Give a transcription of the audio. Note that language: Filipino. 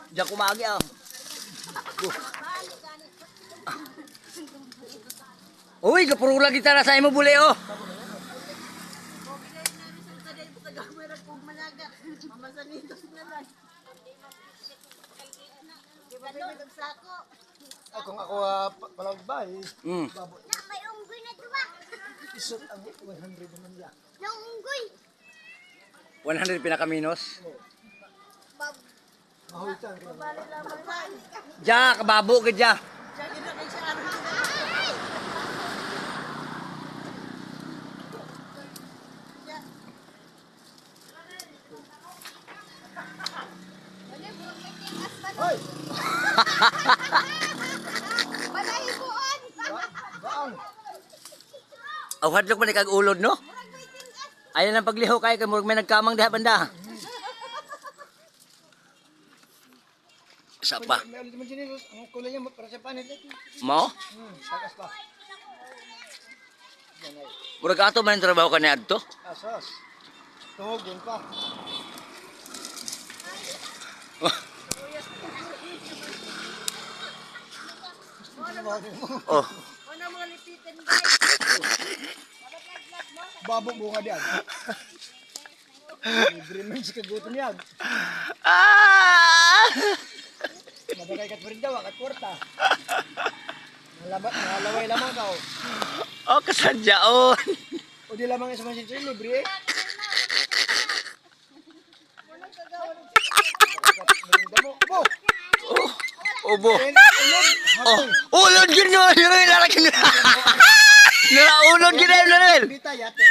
Diyan kumagi ah. Uy, kapurula kita na sa imo buli oh. Kung ako palagbay, babot. May unggoy na duwa. Isot ang 100 naman yan. Yung unggoy. 100 pinakaminos. Mahulitan. Diya, kababo ka diya. Hoy! Balahibuan. Baang! Aw hadlok man kag ulod no? Ayan ang pagliho kay murag may nagkamang diha banda. Isa pa. May ulit naman dyan ang kulay niya para sa panit. Mo? Tagas pa. Murag ato man ang trabaho ka ni adto? Asas. Tuhogon pa. Oh. Babong bunga diyan. Libre man si kagutom yan. Ah! Madagay kat daw, kat kwarta. Nalaway lamang ka. Oh, kasadyaon. O di lamang isa man siya libre. Bo! Oh, ubo. Ulod! Oh, ulod gid no, diri lalaki na. Nara ulod gid na rin. Bita yate.